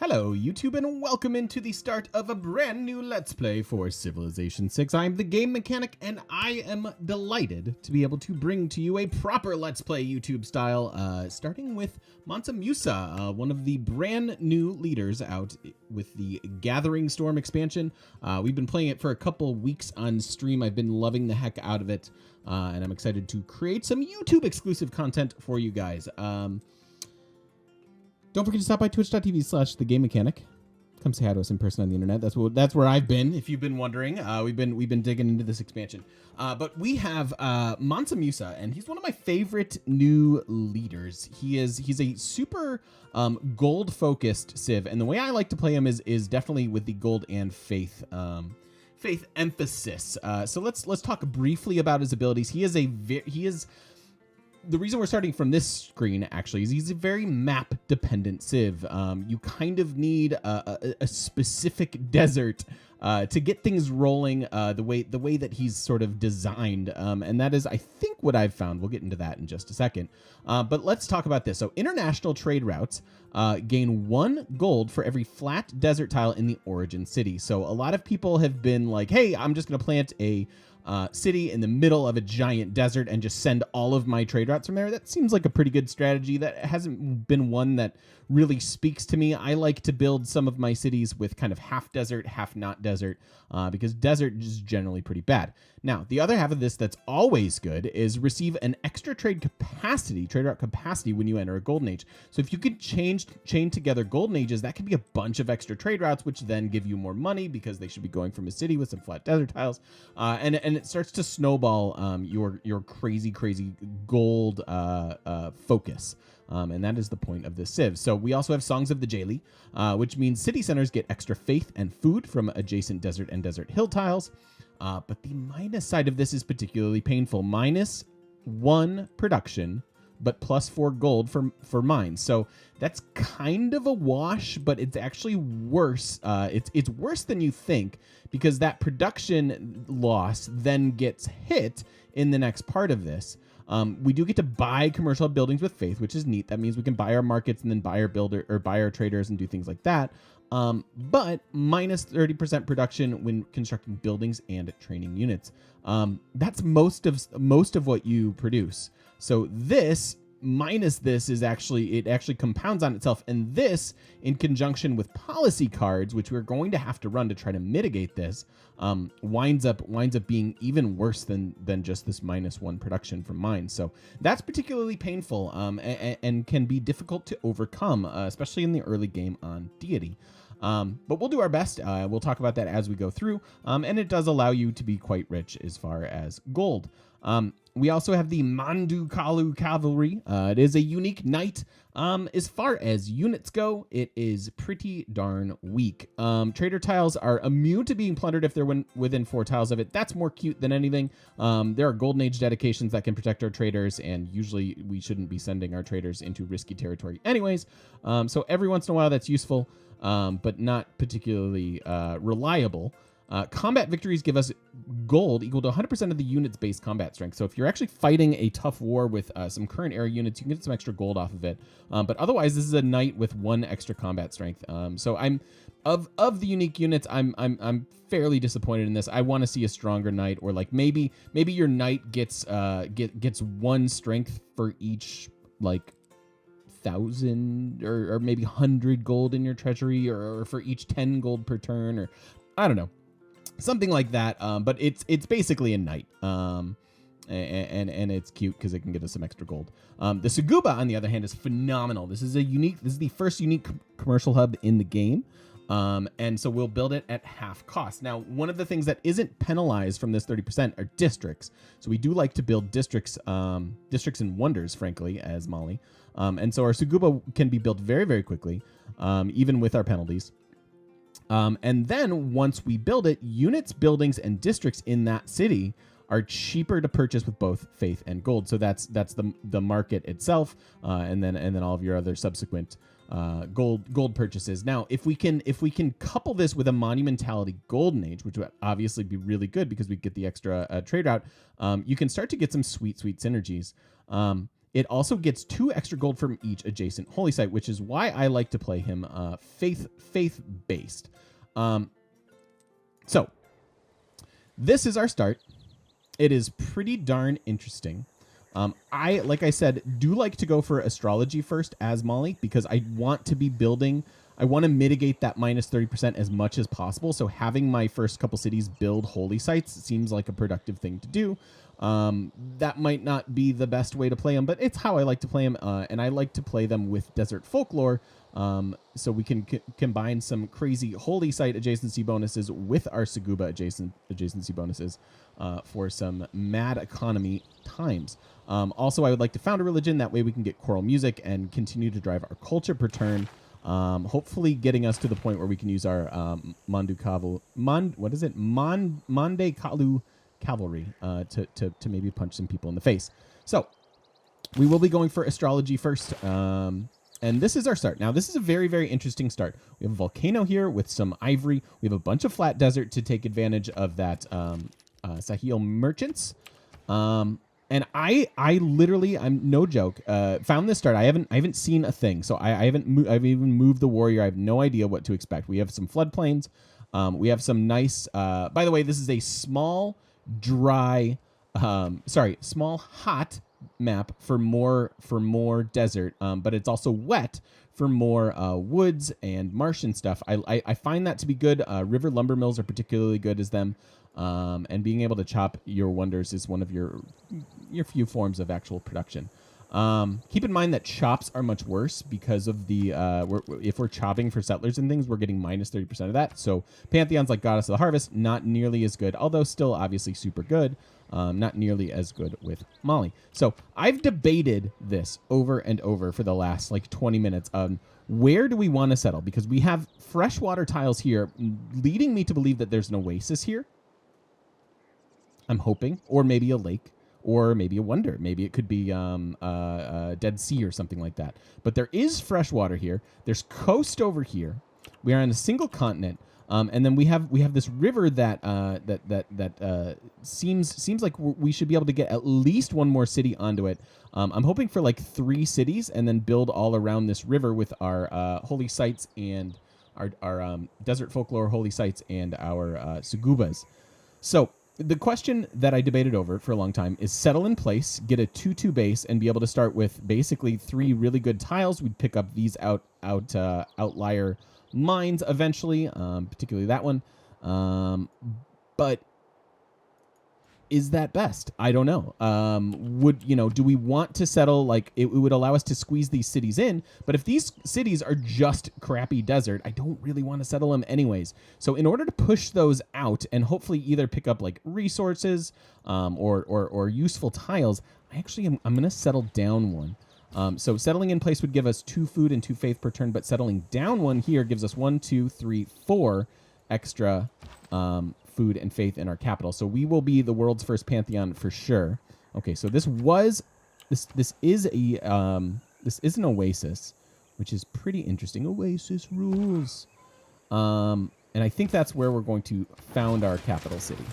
Hello YouTube and welcome into the start of a brand new Let's Play for Civilization 6. I'm the Game Mechanic and I am delighted to be able to bring to you a proper Let's Play YouTube style, starting with Mansa Musa, one of the brand new leaders out with the Gathering Storm expansion. We've been playing it for a couple weeks on stream. I've been loving the heck out of it, and I'm excited to create some YouTube exclusive content for you guys. Don't forget to stop by twitch.tv/thegamemechanic. Come say hi to us in person on the internet. That's where I've been, if you've been wondering. We've been digging into this expansion. But we have Mansa Musa, and he's one of my favorite new leaders. He's a super gold focused civ, and the way I like to play him is definitely with the gold and faith emphasis. So let's talk briefly about his abilities. The reason we're starting from this screen, actually, is he's a very map-dependent civ. You kind of need a specific desert to get things rolling the way that he's sort of designed. And that is, I think, what I've found. We'll get into that in just a second. But let's talk about this. So international trade routes gain 1 gold for every flat desert tile in the origin city. So a lot of people have been like, hey, I'm just going to plant a city in the middle of a giant desert and just send all of my trade routes from there. That seems like a pretty good strategy. That hasn't been one that really speaks to me. I like to build some of my cities with kind of half desert, half not desert, because desert is generally pretty bad. Now, the other half of this that's always good is receive an extra trade route capacity when you enter a golden age. So if you could chain together golden ages, that could be a bunch of extra trade routes, which then give you more money because they should be going from a city with some flat desert tiles, and it starts to snowball your crazy gold focus. And that is the point of this civ. So we also have Songs of the Jaili, which means city centers get extra faith and food from adjacent desert and desert hill tiles. But the minus side of this is particularly painful. -1 production, but +4 gold for mines. So that's kind of a wash, but it's actually worse. It's worse than you think, because that production loss then gets hit in the next part of this. We do get to buy commercial buildings with faith, which is neat. That means we can buy our markets and then buy our traders and do things like that. But -30% production when constructing buildings and training units. That's most of what you produce. So this minus this is actually compounds on itself, and this in conjunction with policy cards, which we're going to have to run to try to mitigate this, winds up being even worse than just this -1 production from mines. So that's particularly painful, and can be difficult to overcome, especially in the early game on Deity. But we'll do our best. We'll talk about that as we go through, and it does allow you to be quite rich as far as gold. We also have the Khalu Cavalry. It is a unique knight. As far as units go, it is pretty darn weak. Trader tiles are immune to being plundered if they're within 4 tiles of it. That's more cute than anything. There are Golden Age dedications that can protect our traders, and usually we shouldn't be sending our traders into risky territory anyways. So every once in a while that's useful, but not particularly reliable. Combat victories give us gold equal to 100% of the unit's base combat strength. So if you're actually fighting a tough war with some current era units, you can get some extra gold off of it. But otherwise, this is a knight with 1 extra combat strength. So I'm of the unique units, I'm fairly disappointed in this. I want to see a stronger knight, or like maybe your knight gets 1 strength for each like 1,000 or maybe 100 gold in your treasury, or for each 10 gold per turn, or I don't know. Something like that, but it's basically a knight, and it's cute because it can get us some extra gold. The Suguba, on the other hand, is phenomenal. This is the first unique commercial hub in the game, and so we'll build it at half cost. Now, one of the things that isn't penalized from this 30% are districts. So we do like to build districts and wonders, frankly, as Molly, and so our Suguba can be built very, very quickly, even with our penalties. And then once we build it, units, buildings, and districts in that city are cheaper to purchase with both faith and gold. So that's the market itself, and then all of your other subsequent gold purchases. Now, if we can couple this with a monumentality golden age, which would obviously be really good because we get the extra trade route, you can start to get some sweet synergies. It also gets 2 extra gold from each adjacent holy site, which is why I like to play him faith based. So this is our start. It is pretty darn interesting. Like I said, do like to go for astrology first as Molly, because I want to be building. I want to mitigate that minus 30% as much as possible. So having my first couple cities build holy sites seems like a productive thing to do. That might not be the best way to play them, but it's how I like to play them. And I like to play them with desert folklore. So we can combine some crazy holy site adjacency bonuses with our Seguba adjacency bonuses for some mad economy times. Also, I would like to found a religion. That way we can get choral music and continue to drive our culture per turn. Hopefully getting us to the point where we can use our Mande Khalu Cavalry to maybe punch some people in the face. So we will be going for astrology first. And this is our start. Now, this is a very, very interesting start. We have a volcano here with some ivory. We have a bunch of flat desert to take advantage of that Sahil merchants. And I literally, I'm no joke, found this start. I haven't seen a thing. So I've even moved the warrior. I have no idea what to expect. We have some floodplains. We have some nice, by the way, this is a small, small hot map for more desert, but it's also wet for more woods and marsh and stuff. I find that to be good. River lumber mills are particularly good as them. And being able to chop your wonders is one of your few forms of actual production. Keep in mind that chops are much worse because of the if we're chopping for settlers and things, we're getting minus 30% of that. So pantheons like Goddess of the Harvest, not nearly as good, although still obviously super good. Not nearly as good with Molly. So I've debated this over and over for the last like 20 minutes. Where do we want to settle? Because we have freshwater tiles here, leading me to believe that there's an oasis here. I'm hoping, or maybe a lake, or maybe a wonder. Maybe it could be a Dead Sea or something like that. But there is fresh water here. There's coast over here. We are on a single continent, and then we have this river that seems like we should be able to get at least one more city onto it. I'm hoping for like 3 cities, and then build all around this river with our holy sites and our desert folklore holy sites and our Sugubas. So the question that I debated over for a long time is settle in place, get a 2-2 base, and be able to start with basically 3 really good tiles. We'd pick up these outlier mines eventually, particularly that one. But is that best? I don't know. Do we want to settle? Like it would allow us to squeeze these cities in, but if these cities are just crappy desert, I don't really want to settle them anyways. So in order to push those out and hopefully either pick up like resources, or useful tiles, I'm going to settle down one. So settling in place would give us 2 food and 2 faith per turn, but settling down one here gives us 1, 2, 3, 4 extra food and faith in our capital. So we will be the world's first pantheon for sure. Okay, so this is an oasis, which is pretty interesting. Oasis rules. And I think that's where we're going to found our capital city.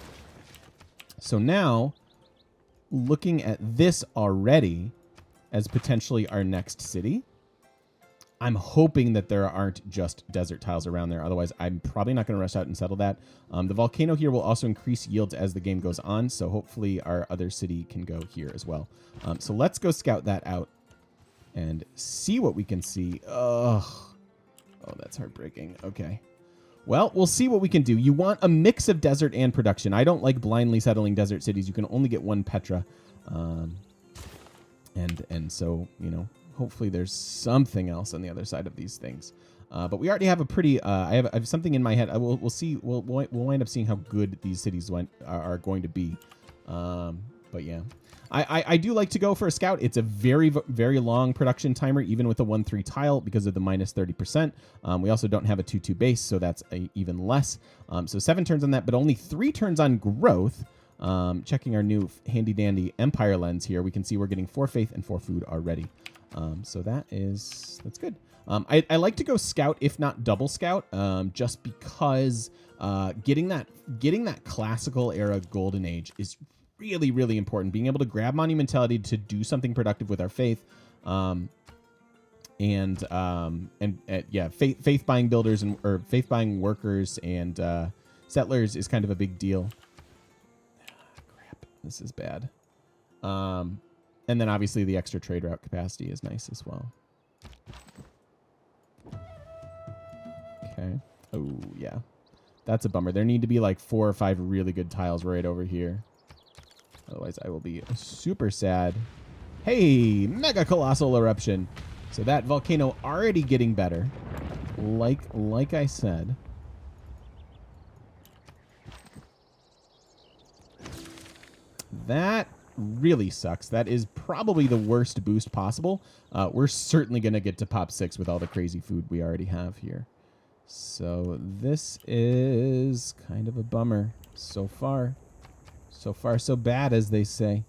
So now, looking at this already as potentially our next city, I'm hoping that there aren't just desert tiles around there. Otherwise, I'm probably not going to rush out and settle that. The volcano here will also increase yields as the game goes on, so hopefully our other city can go here as well. So let's go scout that out and see what we can see. Oh, that's heartbreaking. Okay. Well, we'll see what we can do. You want a mix of desert and production. I don't like blindly settling desert cities. You can only get 1 Petra. And so, hopefully there's something else on the other side of these things. But we already have a pretty, I have something in my head. We'll see. We'll wind up seeing how good these cities are going to be. But yeah, I do like to go for a scout. It's a very, very long production timer, even with a 1-3 tile because of the minus 30%. We also don't have a 2-2 base, so that's even less. So 7 turns on that, but only 3 turns on growth. Checking our new handy dandy Empire lens here, we can see we're getting 4 faith and 4 food already. So that's good. I like to go scout, if not double scout, just because getting that classical era golden age is really, really important. Being able to grab monumentality to do something productive with our faith. Yeah, faith buying builders or faith buying workers and settlers is kind of a big deal. Crap, this is bad. And then obviously the extra trade route capacity is nice as well. Okay. Oh yeah, that's a bummer. There need to be like 4 or 5 really good tiles right over here. Otherwise, I will be super sad. Hey, mega colossal eruption. So that volcano already getting better, like I said. That really sucks. That is probably the worst boost possible. We're certainly going to get to pop 6 with all the crazy food we already have here. So this is kind of a bummer so far. So far, so bad, as they say.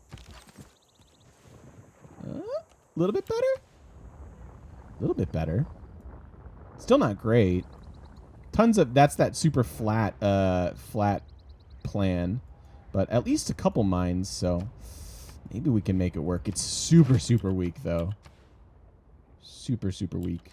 A little bit better? A little bit better. Still not great. Tons of... That's that super flat plan. But at least a couple mines, so... Maybe we can make it work. It's super, super weak, though. Super, super weak.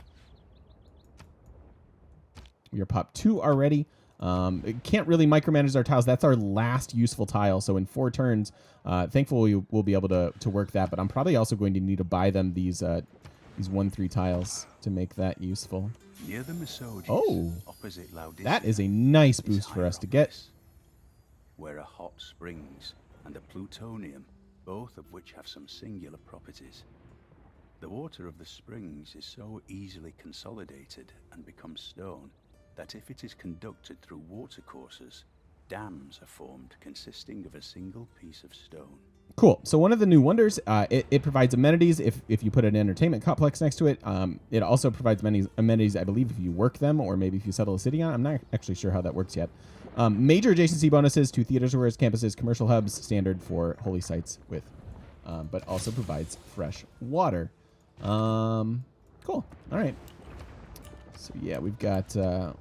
We are pop 2 already. It can't really micromanage our tiles. That's our last useful tile. So in 4 turns, thankfully we'll be able to work that. But I'm probably also going to need to buy them these 1/3 tiles to make that useful. Near the Misogis, opposite Laodicea, that is a nice boost for us to get. Where are hot springs and a plutonium, both of which have some singular properties. The water of the springs is so easily consolidated and becomes stone that if it is conducted through watercourses, dams are formed consisting of a single piece of stone. Cool. So one of the new wonders, it provides amenities if you put an entertainment complex next to it. It also provides many amenities, I believe, if you work them or maybe if you settle a city on it. I'm not actually sure how that works yet. Major adjacency bonuses to theaters, squares, campuses, commercial hubs, standard for holy sites with, but also provides fresh water. Cool. All right. So yeah, we've got, yeah,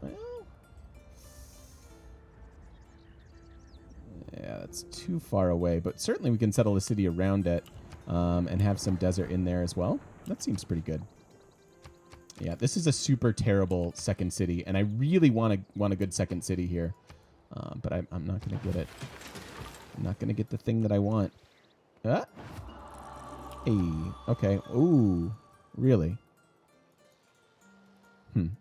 that's too far away, but certainly we can settle a city around it and have some desert in there as well. That seems pretty good. Yeah, this is a super terrible second city, and I really want a good second city here, but I'm not going to get it. I'm not going to get the thing that I want. Hey, okay. Ooh, really?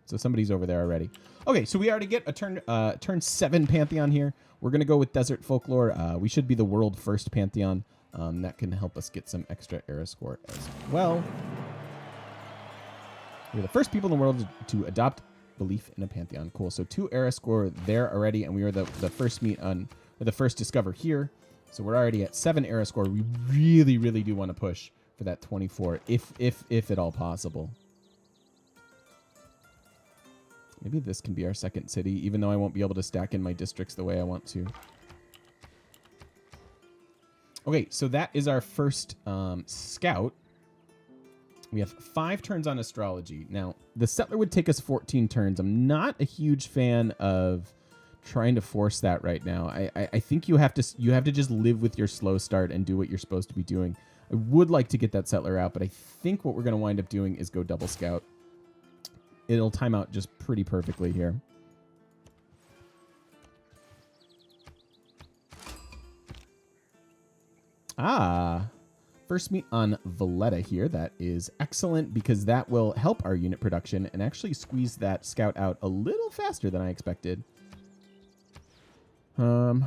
So somebody's over there already. Okay, so we already get a turn 7 Pantheon here. We're going to go with Desert Folklore. We should be the world first Pantheon. That can help us get some extra era score as well. We're the first people in the world to adopt belief in a Pantheon. Cool. So 2 era score there already, and we are the first the first discover here. So we're already at 7 era score. We really, really do want to push for that 24, if at all possible. Maybe this can be our second city, even though I won't be able to stack in my districts the way I want to. Okay, so that is our first scout. We have 5 turns on astrology. Now, the settler would take us 14 turns. I'm not a huge fan of trying to force that right now. I think you have to just live with your slow start and do what you're supposed to be doing. I would like to get that settler out, but I think what we're going to wind up doing is go double scout. It'll time out just pretty perfectly here. First meet on Valletta here. That is excellent because that will help our unit production and actually squeeze that scout out a little faster than I expected. I'm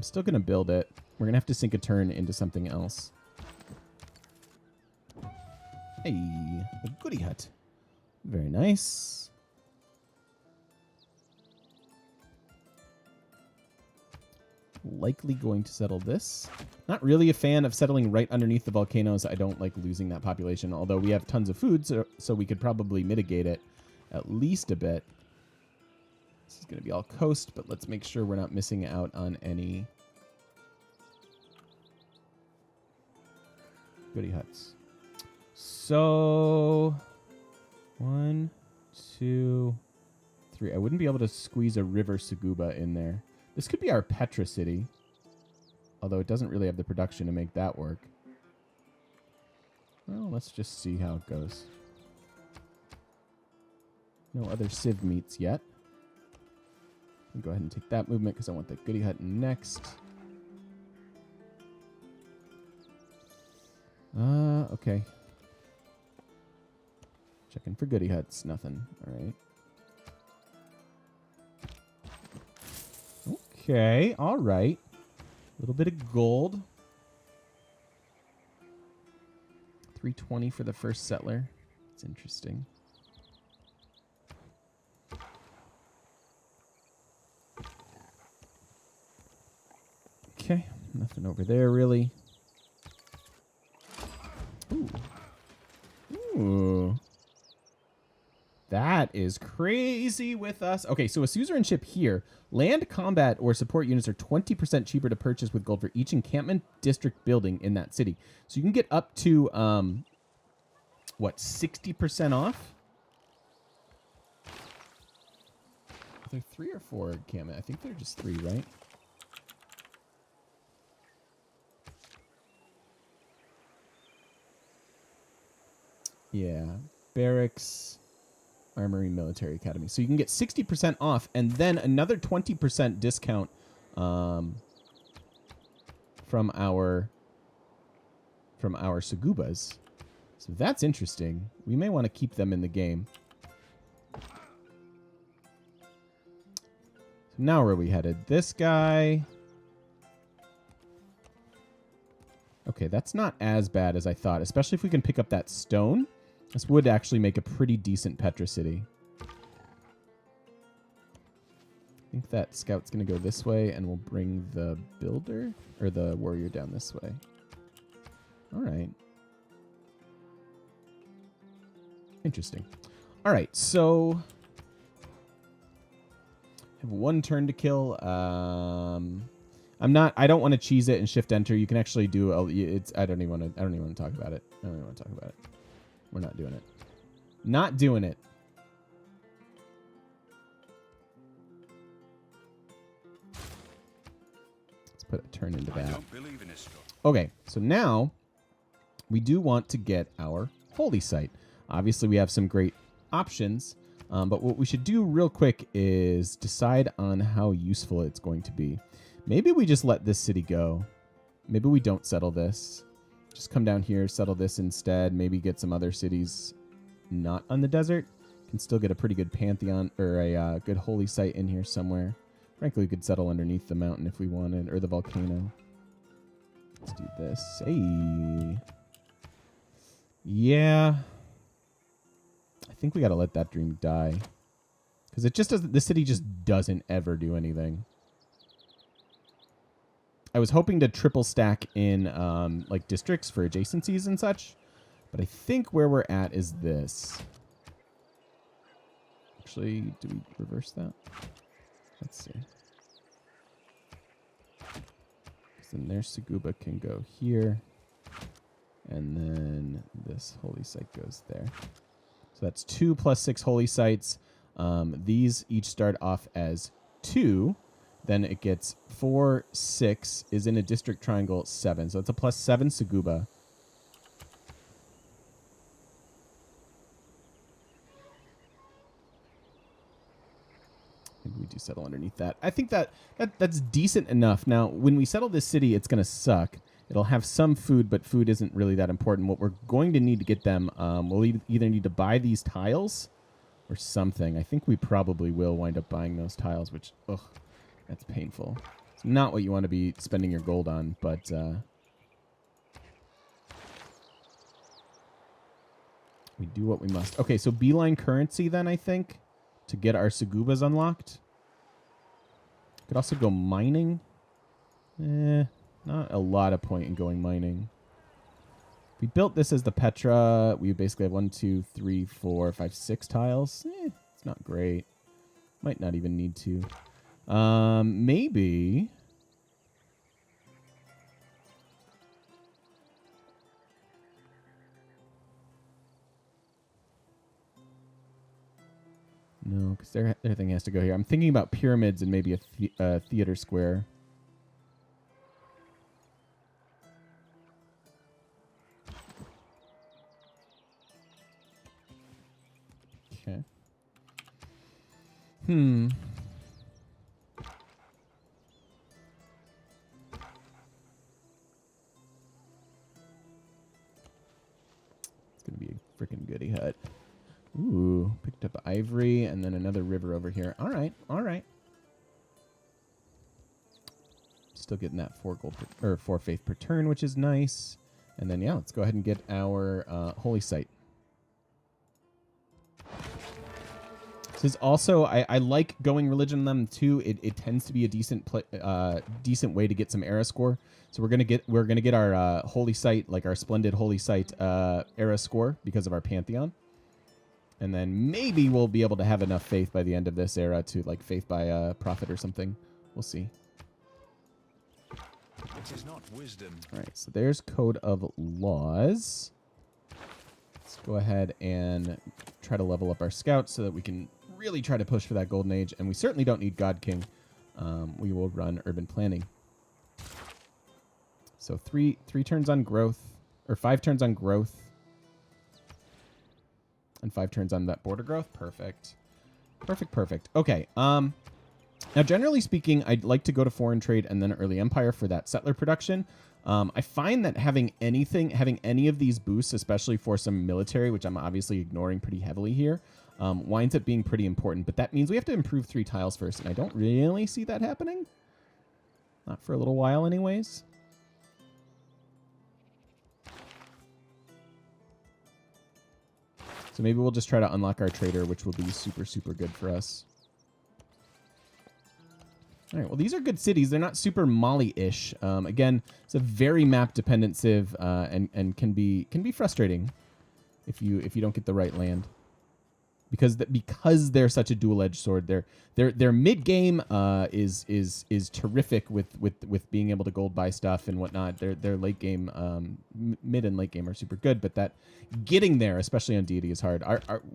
still going to build it. We're going to have to sink a turn into something else. Hey, a goody hut. Very nice. Likely going to settle this. Not really a fan of settling right underneath the volcanoes. I don't like losing that population, although we have tons of food, so we could probably mitigate it at least a bit. This is going to be all coast, but let's make sure we're not missing out on any goody huts. So 1, 2, 3. I wouldn't be able to squeeze a river Saguba in there. This could be our Petra city. Although it doesn't really have the production to make that work. Well, let's just see how it goes. No other Civ meets yet. I'll go ahead and take that movement because I want the Goody Hut next. Okay. Checking for Goody Huts. Nothing. All right. Okay. All right. A little bit of gold. 320 for the first settler. It's interesting. Okay. Nothing over there, really. Ooh. Ooh. That is crazy with us. Okay, so a suzerain ship here. Land, combat, or support units are 20% cheaper to purchase with gold for each encampment district building in that city. So you can get up to, what, 60% off? Are there 3 or 4 encampment? I think they're just 3, right? Yeah. Barracks, Armory, Military Academy. So you can get 60% off and then another 20% discount from our Sagubas. So that's interesting. We may want to keep them in the game. So now where are we headed? This guy. Okay, that's not as bad as I thought, especially if we can pick up that stone. This would actually make a pretty decent Petra city. I think that scout's going to go this way, and we'll bring the builder, or the warrior down this way. All right. Interesting. All right, so I have 1 turn to kill. I don't want to cheese it and shift enter. You can actually do I don't even want to talk about it. I don't even want to talk about it. We're not doing it. Not doing it. Let's put a turn into that. Okay, so now we do want to get our holy site. Obviously, we have some great options, but what we should do real quick is decide on how useful it's going to be. Maybe we just let this city go. Maybe we don't settle this. Just come down here, settle this instead. Maybe get some other cities not on the desert. Can still get a pretty good pantheon or a good holy site in here somewhere. Frankly, we could settle underneath the mountain if we wanted, or the volcano. Let's do this. Hey. Yeah. I think we got to let that dream die. Because it just doesn't, the city just doesn't ever do anything. I was hoping to triple stack in like districts for adjacencies and such, but I think where we're at is this. Actually, do we reverse that? Let's see. Because then their Saguba can go here, and then this holy site goes there. So that's 2 + 6 holy sites. These each start off as 2. Then it gets 4, 6 is in a district triangle 7. So it's a +7 Saguba. Maybe we do settle underneath that. I think that's decent enough. Now, when we settle this city, it's going to suck. It'll have some food, but food isn't really that important. What we're going to need to get them, we'll either need to buy these tiles or something. I think we probably will wind up buying those tiles, which, ugh. That's painful. It's not what you want to be spending your gold on, but we do what we must. Okay, so beeline currency then, I think, to get our Sagubas unlocked. Could also go mining. Not a lot of point in going mining. If we built this as the Petra, we basically have 1, 2, 3, 4, 5, 6 tiles. It's not great. Might not even need to. Maybe. No, because their thing has to go here. I'm thinking about pyramids and maybe a theater square. Okay. Hmm. It's going to be a freaking goody hut. Ooh, picked up ivory and then another river over here. All right, all right. Still getting that 4 gold or 4 faith per turn, which is nice. And then yeah, let's go ahead and get our holy site. This is also I like going religion on them too. It tends to be a decent decent way to get some era score. So we're gonna get our holy site, like our splendid holy site era score because of our pantheon. And then maybe we'll be able to have enough faith by the end of this era to like faith by prophet or something. We'll see. It is not wisdom. All right, so there's code of laws. Let's go ahead and try to level up our scouts so that we can really try to push for that golden age. And we certainly don't need God King. We will run urban planning. So three turns on growth, or 5 turns on growth. And 5 turns on that border growth. Perfect. Perfect, perfect. Okay. Now, generally speaking, I'd like to go to foreign trade and then early empire for that settler production. I find that having any of these boosts, especially for some military, which I'm obviously ignoring pretty heavily here, winds up being pretty important. But that means we have to improve 3 tiles first, and I don't really see that happening. Not for a little while anyways. So maybe we'll just try to unlock our trader, which will be super, super good for us. All right, well, these are good cities. They're not super Mali-ish. Again, it's a very map-dependent civ, and can be frustrating if you don't get the right land. Because they're such a dual-edged sword. Their mid-game is terrific with being able to gold buy stuff and whatnot. Their late game, mid and late game are super good, but that getting there, especially on Deity, is hard.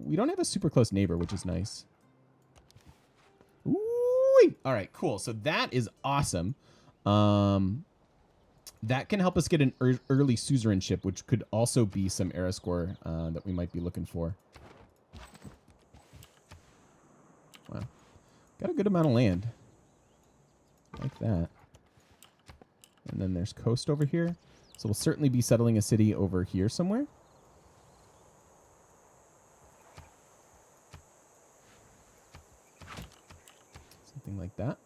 We don't have a super close neighbor, which is nice. Ooh, all right, cool. So that is awesome. That can help us get an early suzerainship, which could also be some era score that we might be looking for. Wow. Got a good amount of land. Like that. And then there's coast over here. So we'll certainly be settling a city over here somewhere. Something like that.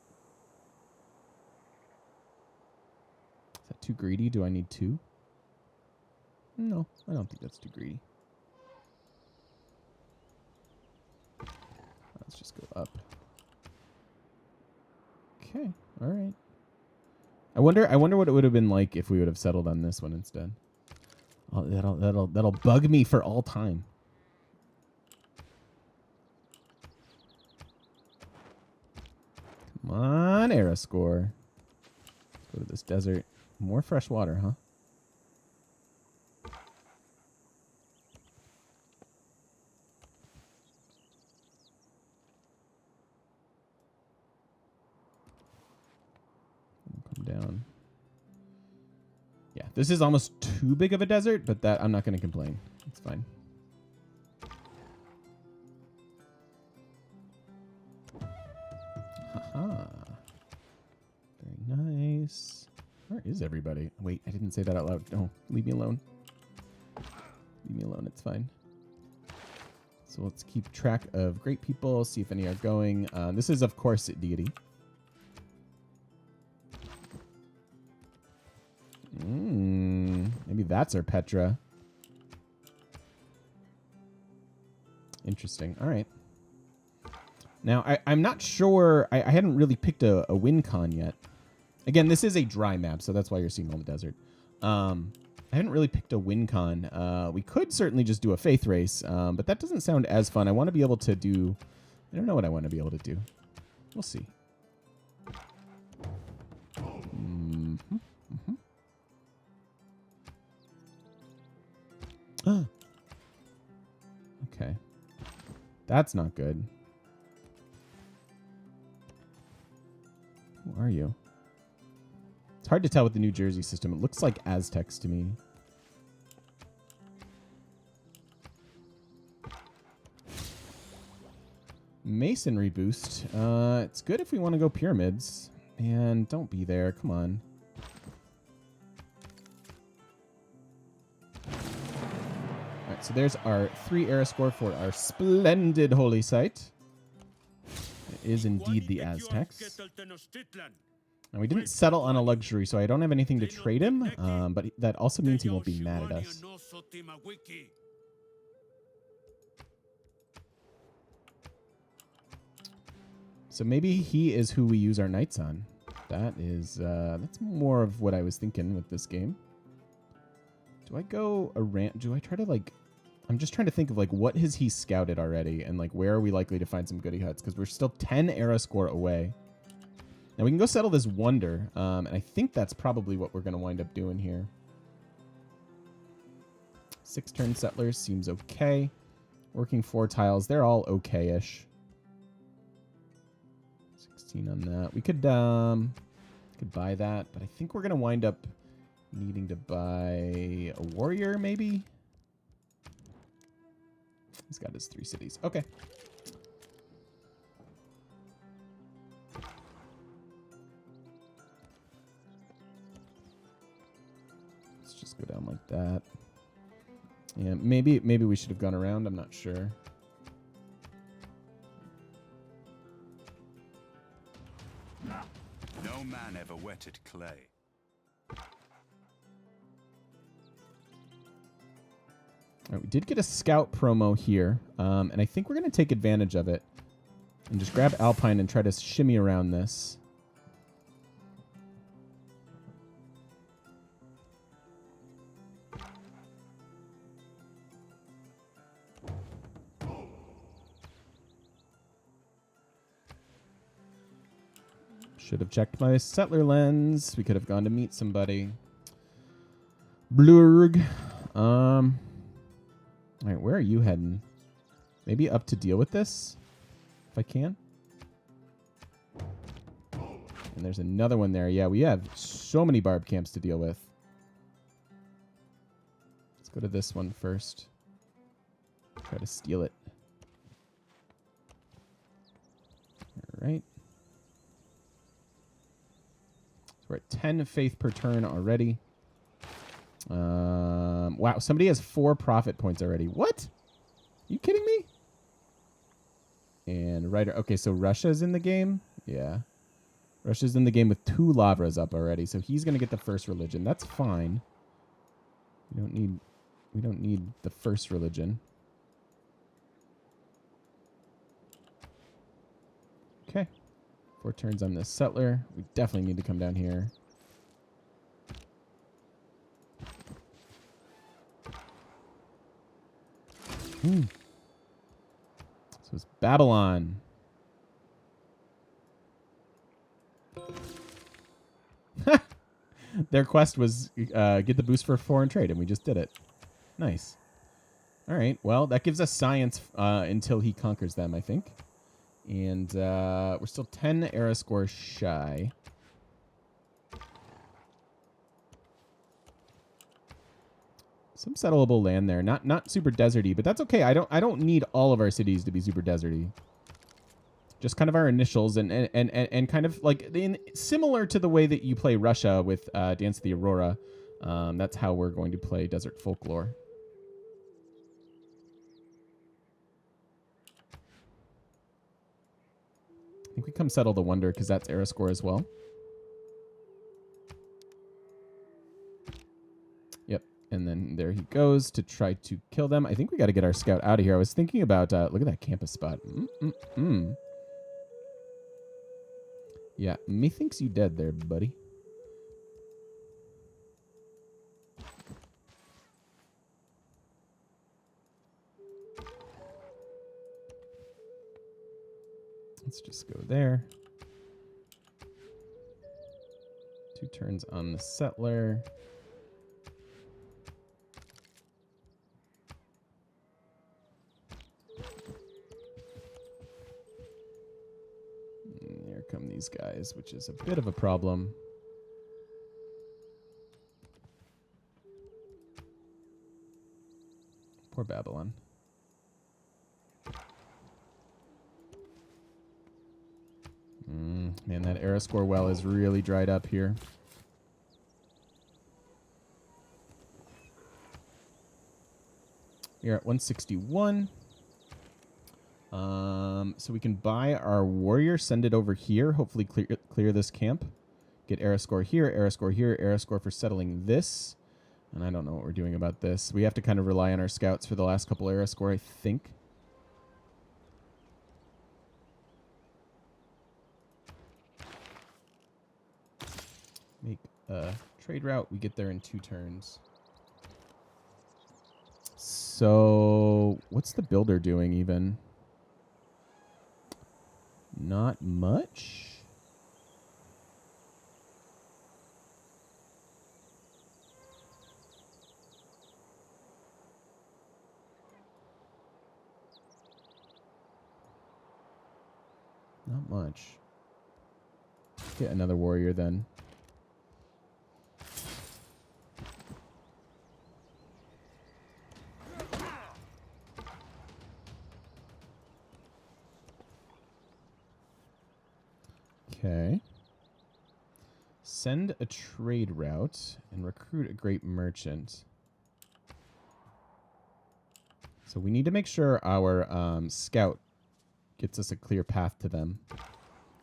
Is that too greedy? Do I need 2? No, I don't think that's too greedy. Let's just go up. Okay, all right. I wonder what it would have been like if we would have settled on this one instead. Oh, that'll bug me for all time. Come on, era score. Let's go to this desert. More fresh water, huh? Down. Yeah, this is almost too big of a desert, but that I'm not going to complain. It's fine. Haha. Very nice. Where is everybody? Wait, I didn't say that out loud. No, leave me alone. Leave me alone. It's fine. So let's keep track of great people, see if any are going. This is, of course, Deity. Maybe that's our Petra. Interesting. All right. Now, I'm not sure. I hadn't really picked a win con yet. Again, this is a dry map, so that's why you're seeing all the desert. I hadn't really picked a win con. We could certainly just do a faith race, but that doesn't sound as fun. I want to be able to do... I don't know what I want to be able to do. We'll see. Okay. That's not good. are you? It's hard to tell with the New Jersey system. It looks like Aztecs to me. Masonry boost. It's good if we want to go pyramids. And don't be there. Come on. Alright, so there's our 3 era score for our splendid holy site. It is indeed the Aztecs. And we didn't settle on a luxury, so I don't have anything to trade him. But that also means he won't be mad at us. So maybe he is who we use our knights on. That is, that's more of what I was thinking with this game. Do I go around? Do I try to, like, I'm just trying to think of, like, what has he scouted already? And, like, where are we likely to find some goody huts? Because we're still 10 era score away. Now we can go settle this wonder. And I think that's probably what we're going to wind up doing here. 6 turn settlers seems okay. Working 4 tiles. They're all okay-ish. On that. We could buy that, but I think we're gonna wind up needing to buy a warrior, maybe. He's got his 3 cities. Okay. Let's just go down like that. Yeah, maybe we should have gone around. I'm not sure. No man ever wetted clay. All right, we did get a scout promo here, and I think we're going to take advantage of it and just grab Alpine and try to shimmy around this. Should have checked my settler lens. We could have gone to meet somebody. Blurg. All right, where are you heading? Maybe up to deal with this, if I can. And there's another one there. Yeah, we have so many barb camps to deal with. Let's go to this one first. Try to steal it. All right. So we're at 10 faith per turn already. Wow, somebody has 4 profit points already. What? Are you kidding me? And Ryder. Okay, so Russia's in the game. Yeah. Russia's in the game with 2 Lavras up already, so he's gonna get the first religion. That's fine. We don't need the first religion. Okay. 4 turns on this settler. We definitely need to come down here. So it's Babylon. Their quest was get the boost for foreign trade, and we just did it. Nice. All right. Well, that gives us science until he conquers them, I think. And we're still 10 era score shy. Some settleable land there. Not super deserty, but that's okay. I don't need all of our cities to be super deserty. Just kind of our initials and kind of like similar to the way that you play Russia with Dance of the Aurora. That's how we're going to play Desert Folklore. I think we come settle the Wonder because that's era score as well. Yep. And then there he goes to try to kill them. I think we got to get our scout out of here. I was thinking about, look at that campus spot. Yeah, methinks you dead there, buddy. Let's just go there. 2 turns on the settler. There come these guys, which is a bit of a problem. Poor Babylon. Man, that Aeroscore well is really dried up here. You're at 161. So we can buy our warrior, send it over here, hopefully clear this camp. Get Aeroscore here, Aeroscore for settling this. And I don't know what we're doing about this. We have to kind of rely on our scouts for the last couple Aeroscore, I think. Make a trade route. We get there in 2 turns. So, what's the builder doing even? Not much. Not much. Get another warrior then. Okay. Send a trade route and recruit a great merchant. So we need to make sure our scout gets us a clear path to them.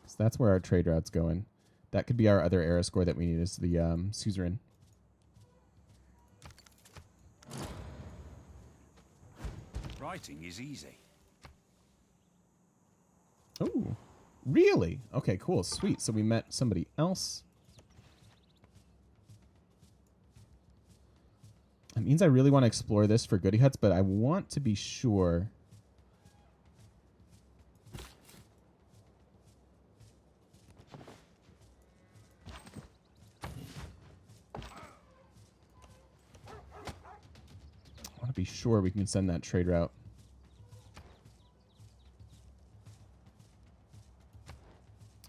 So that's where our trade route's going. That could be our other Aeroscore that we need, is the suzerain. Writing is easy. Oh, really? Okay, cool. Sweet. So we met somebody else. That means I really want to explore this for goody huts, but I want to be sure. I want to be sure we can send that trade route.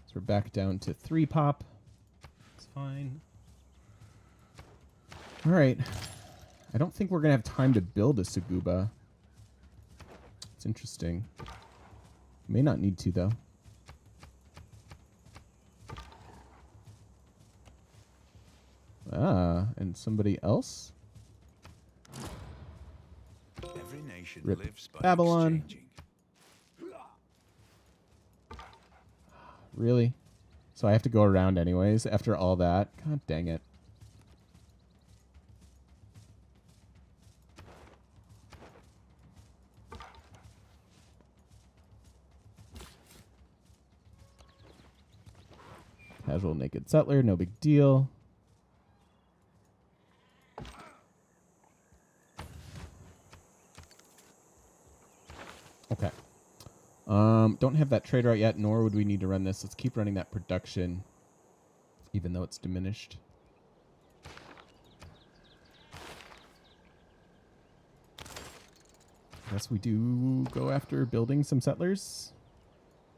So we're back down to 3 pop. It's fine. All right. I don't think we're going to have time to build a Saguba. It's interesting. May not need to, though. Ah, and somebody else? Every nation Rip lives by Babylon. exchanging. Really? So I have to go around anyways after all that? God dang it. Casual naked settler, no big deal. Okay. Don't have that trade route yet, nor would we need to run this. Let's keep running that production, even though it's diminished. I guess we do go after building some settlers,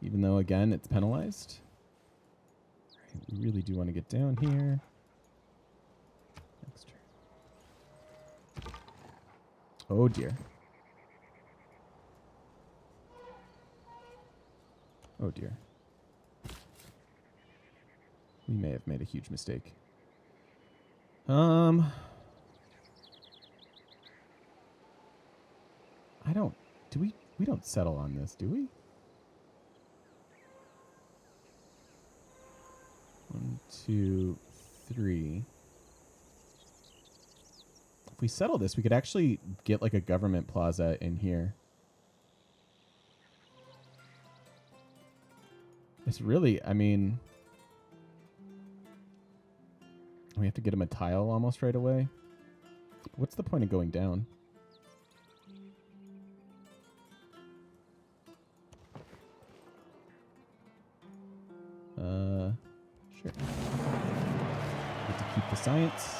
even though, again, it's penalized. Right, we really do want to get down here. Next turn. Oh, dear. Oh, dear. We may have made a huge mistake. I don't... Do we... We don't settle on this, do we? 1, 2, 3. If we settle this, we could actually get like a government plaza in here. It's really, I mean... We have to get him a tile almost right away. What's the point of going down? Sure. Get to keep the science.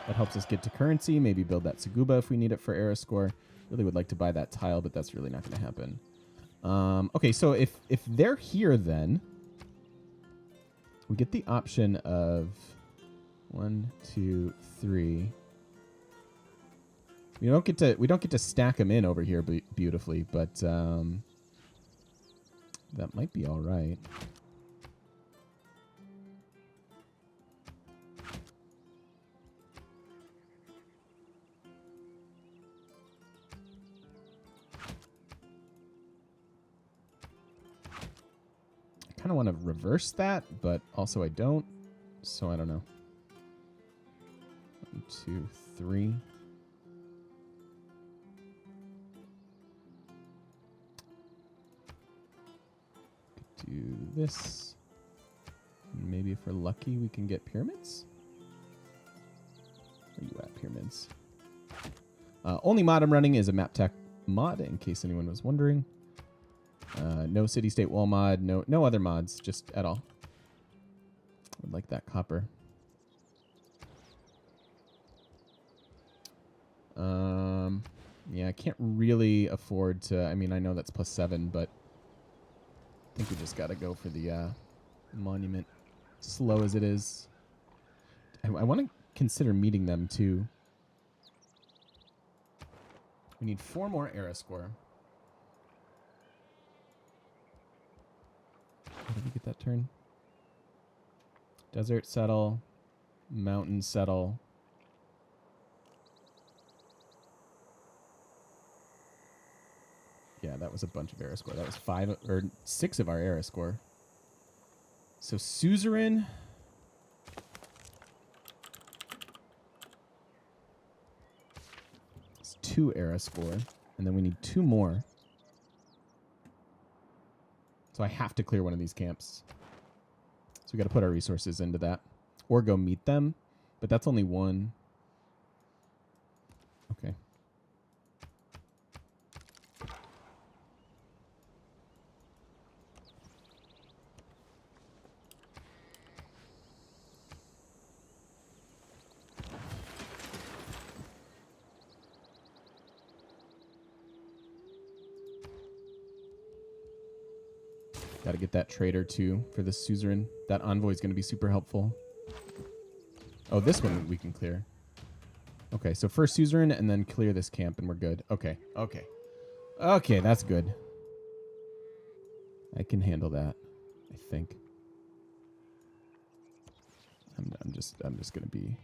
That helps us get to currency. Maybe build that Saguba if we need it for Aeroscore. Really would like to buy that tile, but that's really not going to happen. Okay, so if they're here then, we get the option of 1, 2, 3. We don't get to stack them in over here beautifully, but that might be all right. I kind of want to reverse that, but also I don't, so I don't know. 1, 2, 3. Do this. Maybe if we're lucky, we can get pyramids. Where you at, pyramids? Only mod I'm running is a map tech mod, in case anyone was wondering. No city-state wall mod, no other mods, just at all. Would like that copper. Yeah, I can't really afford to. I mean, I know that's +7, but I think we just got to go for the monument, slow as it is. I want to consider meeting them, too. We need 4 more era score. How did we get that turn? Desert settle. Mountain settle. Yeah, that was a bunch of era score. That was 5 or 6 of our era score. So suzerain. It's 2 era score. And then we need 2 more. So I have to clear one of these camps. So we got to put our resources into that. Or go meet them. But that's only 1. Okay. Got to get that trader, too, for the suzerain. That envoy is going to be super helpful. Oh, this one we can clear. Okay, so first suzerain, and then clear this camp, and we're good. Okay, okay. Okay, that's good. I can handle that, I think. I'm just going to be...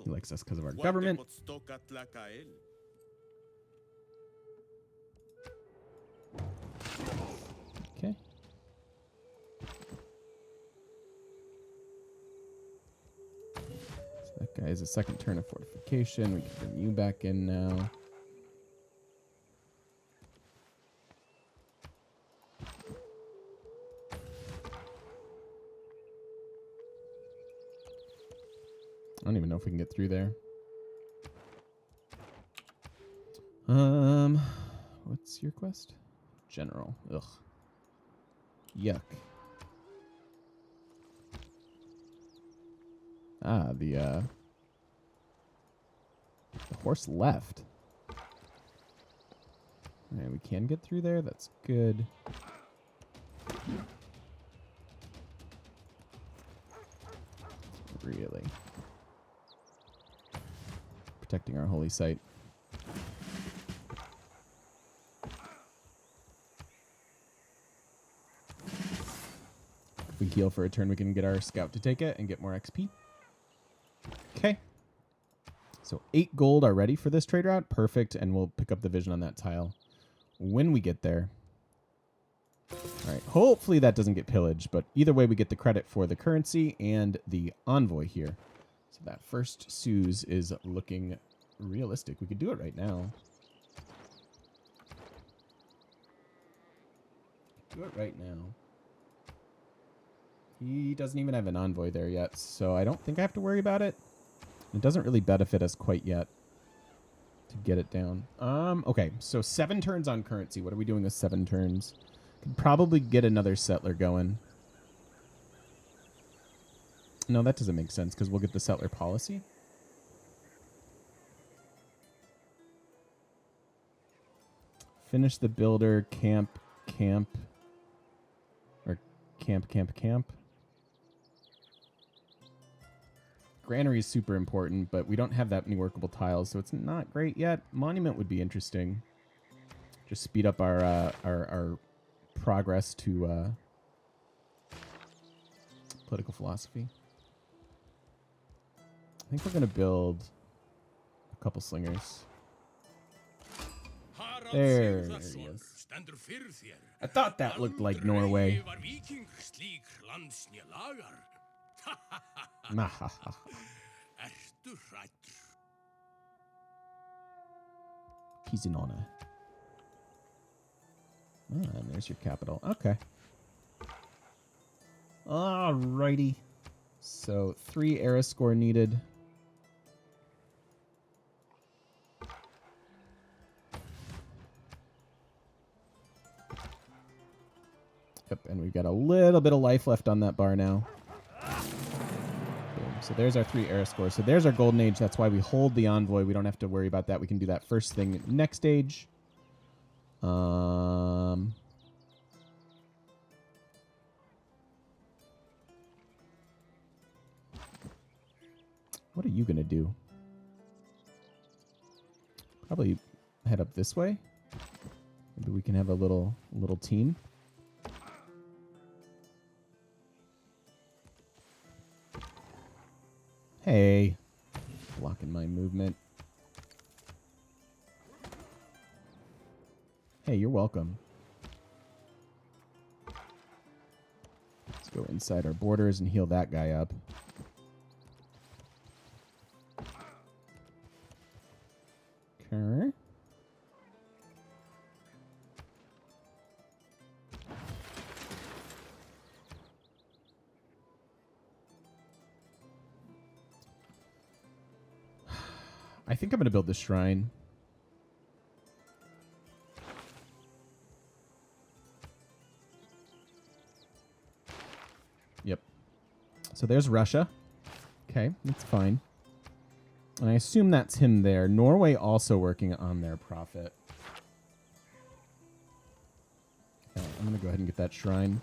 He likes us because of our government. Okay. So that guy is a second turn of fortification. We can bring you back in now. I don't even know if we can get through there. What's your quest? General. Ugh. Yuck. Ah, the horse left. Alright, we can get through there. That's good. Really. Protecting our holy site. If we heal for a turn, we can get our scout to take it and get more XP. Okay. So 8 gold are ready for this trade route. Perfect. And we'll pick up the vision on that tile when we get there. All right. Hopefully that doesn't get pillaged, but either way, we get the credit for the currency and the envoy here. So that first Suze is looking realistic. We could do it right now. Do it right now. He doesn't even have an envoy there yet, so I don't think I have to worry about it. It doesn't really benefit us quite yet to get it down. Okay, so 7 turns on currency. What are we doing with 7 turns? Could probably get another settler going. No, that doesn't make sense because we'll get the settler policy. Finish the builder, camp. Or camp. Granary is super important, but we don't have that many workable tiles, so it's not great yet. Monument would be interesting. Just speed up our progress to political philosophy. I think we're going to build a couple slingers. There he is. I thought that looked like Norway. Peace and honor. And there's your capital. Okay. Alrighty. So 3 era score needed. Yep, and we've got a little bit of life left on that bar now. Boom. So there's our 3 era scores. So there's our golden age. That's why we hold the envoy. We don't have to worry about that. We can do that first thing next stage. What are you gonna do? Probably head up this way. Maybe we can have a little team. Hey, blocking my movement. Hey, you're welcome. Let's go inside our borders and heal that guy up. Okay. I think I'm going to build the shrine. Yep. So there's Russia. Okay, that's fine. And I assume that's him there. Norway also working on their profit. Okay, I'm going to go ahead and get that shrine.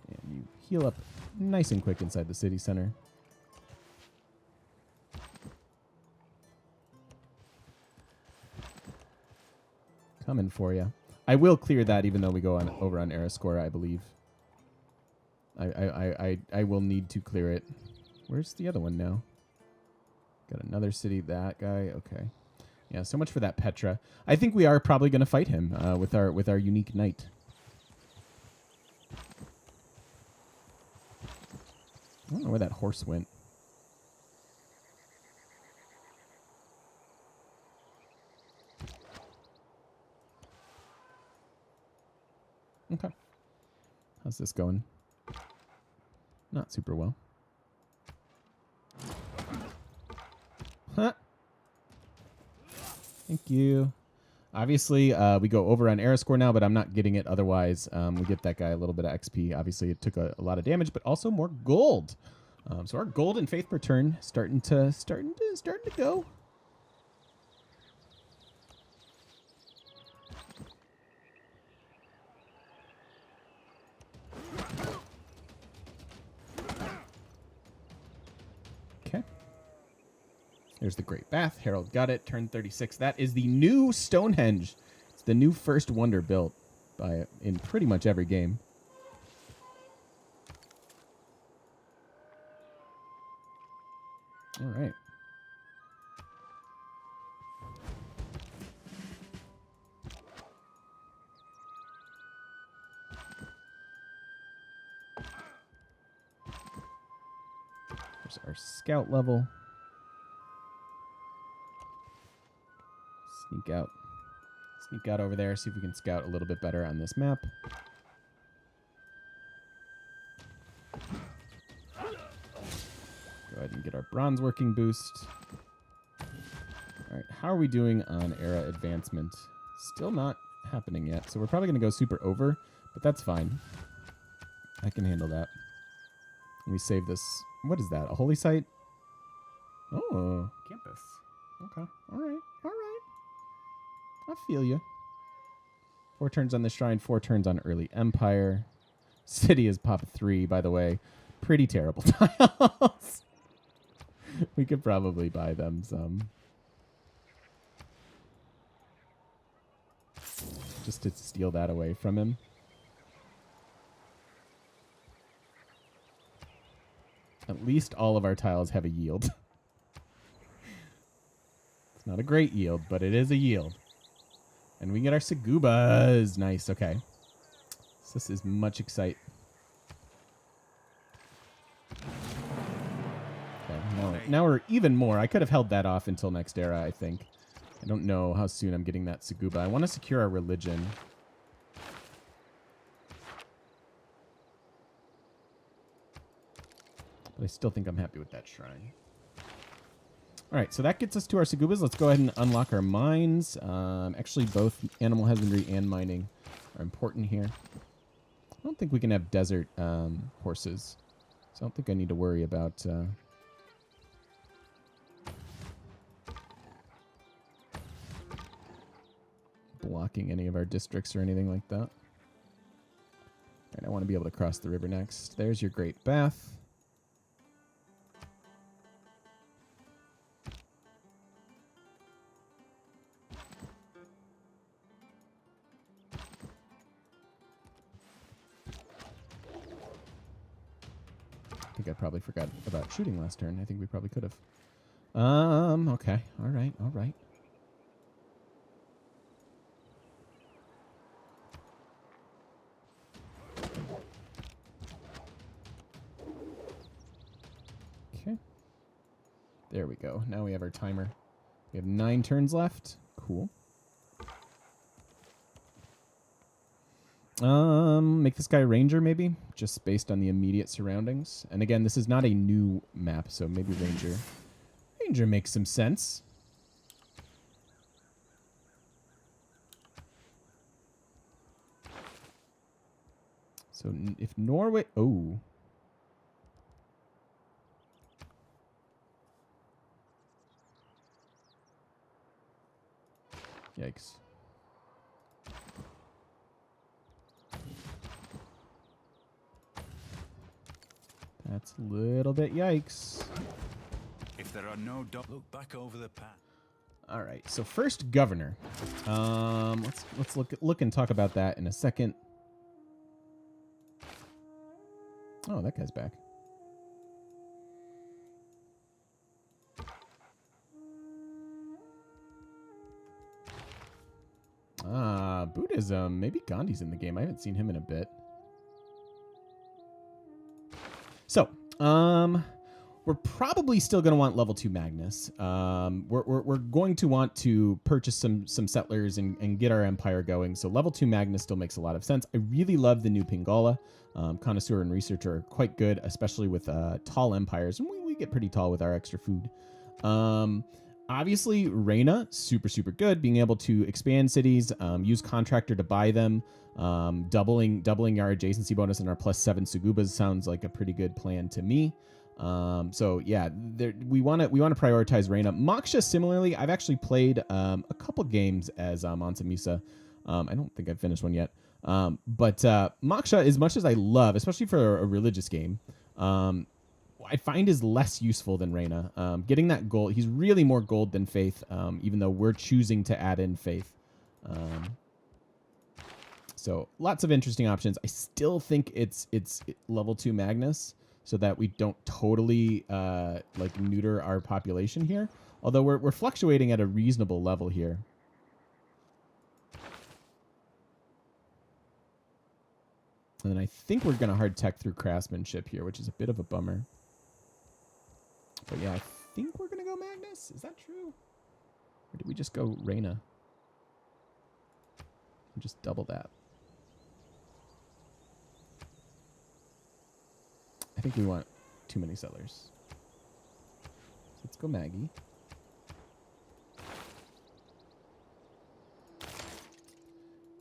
And you heal up nice and quick inside the city center. Coming for you. I will clear that even though we go on over on Erascore, I believe. I will need to clear it. Where's the other one now? Got another city, that guy. Okay. Yeah, so much for that Petra. I think we are probably going to fight him with our unique knight. I don't know where that horse went. Okay. How's this going? Not super well. Huh. Thank you. Obviously, we go over on era score now, but I'm not getting it otherwise. We get that guy a little bit of XP. Obviously, it took a lot of damage, but also more gold. So our gold and faith per turn starting to go. Okay. There's the Great Bath. Harold got it. Turn 36. That is the new Stonehenge. It's the new first wonder built in pretty much every game. All right. There's our scout level. Sneak out over there, see if we can scout a little bit better on this map. Go ahead and get our bronze working boost. All right, how are we doing on era advancement? Still not happening yet, so we're probably going to go super over, but that's fine. I can handle that. Let me save this. What is that? A holy site? Oh. Campus. Okay. All right. All right. I feel you. 4 turns on the shrine, 4 turns on early empire. City is pop 3, by the way. Pretty terrible tiles. We could probably buy them some. Just to steal that away from him. At least all of our tiles have a yield. It's not a great yield, but it is a yield. And we get our Sagubas. Nice, okay. So this is much excite. Okay, now we're even more. I could have held that off until next era, I think. I don't know how soon I'm getting that Saguba. I want to secure our religion. But I still think I'm happy with that shrine. All right, so that gets us to our Sagubas. Let's go ahead and unlock our mines. Actually, both animal husbandry and mining are important here. I don't think we can have desert horses. So I don't think I need to worry about... blocking any of our districts or anything like that. All right, I want to be able to cross the river next. There's your Great Bath. I think I probably forgot about shooting last turn. I think we probably could have. Okay. All right. All right. Okay. There we go. Now we have our timer. We have 9 turns left. Cool. Make this guy a ranger, maybe, just based on the immediate surroundings. And again, this is not a new map, so maybe ranger. Ranger makes some sense. So if Norway, oh, yikes. That's a little bit yikes. If there are no look back over the path. All right. So first, governor. Let's look and talk about that in a second. Oh, that guy's back. Buddhism. Maybe Gandhi's in the game. I haven't seen him in a bit. So, we're probably still going to want level 2 Magnus. We're going to want to purchase some settlers and get our empire going. So level 2 Magnus still makes a lot of sense. I really love the new Pingala. Connoisseur and researcher are quite good, especially with tall empires. And we get pretty tall with our extra food. Obviously, Reina, super, super good. Being able to expand cities, use Contractor to buy them, doubling our adjacency bonus and our +7 Sugubas sounds like a pretty good plan to me. So yeah, we want to prioritize Reina. Moksha, similarly, I've actually played a couple games as Mansa Musa. I don't think I've finished one yet. But Moksha, as much as I love, especially for a religious game, I find is less useful than Reina. Getting that gold, he's really more gold than faith, even though we're choosing to add in faith. So lots of interesting options. I still think it's level 2 Magnus, so that we don't totally like neuter our population here. Although we're fluctuating at a reasonable level here. And then I think we're going to hard tech through craftsmanship here, which is a bit of a bummer. But yeah, I think we're going to go Magnus. Is that true? Or did we just go Reina? Just double that. I think we want too many settlers. So let's go Maggie.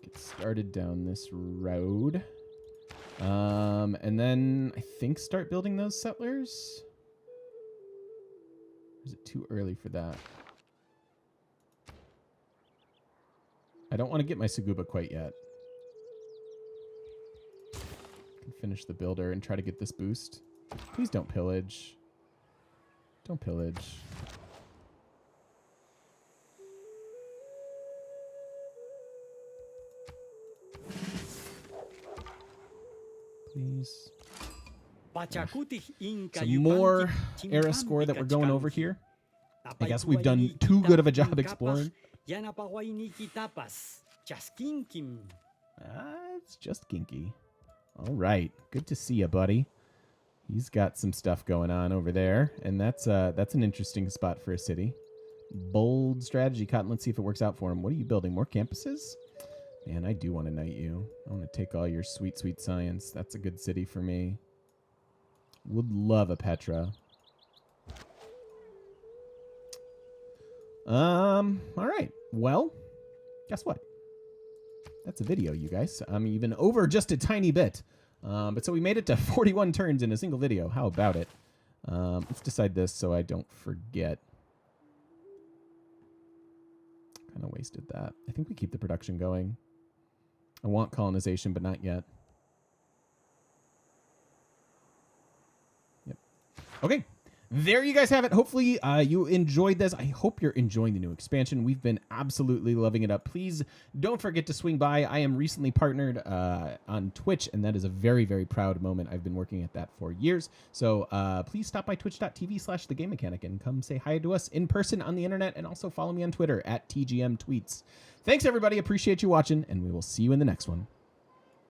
Get started down this road. And then I think start building those settlers. Or is it too early for that? I don't want to get my Suguba quite yet. I can finish the builder and try to get this boost. Please don't pillage. Don't pillage. Please. Some more era score that we're going over here. I guess we've done too good of a job exploring. It's just kinky. All right. Good to see you, buddy. He's got some stuff going on over there, and that's an interesting spot for a city. Bold strategy, Cotton. Let's see if it works out for him. What are you building? More campuses? Man, I do want to knight you. I want to take all your sweet, sweet science. That's a good city for me. Would love a Petra. All right. Well, guess what? That's a video, you guys. I'm even over just a tiny bit. But so we made it to 41 turns in a single video. How about it? Let's decide this so I don't forget. Kind of wasted that. I think we keep the production going. I want colonization, but not yet. Yep. Okay. There you guys have it. Hopefully you enjoyed this. I hope you're enjoying the new expansion. We've been absolutely loving it up. Please don't forget to swing by. I am recently partnered on Twitch, and that is a very, very proud moment. I've been working at that for years. So please stop by twitch.tv/thegamemechanic and come say hi to us in person on the internet, and also follow me on Twitter @TGMTweets. Thanks, everybody. Appreciate you watching, and we will see you in the next one.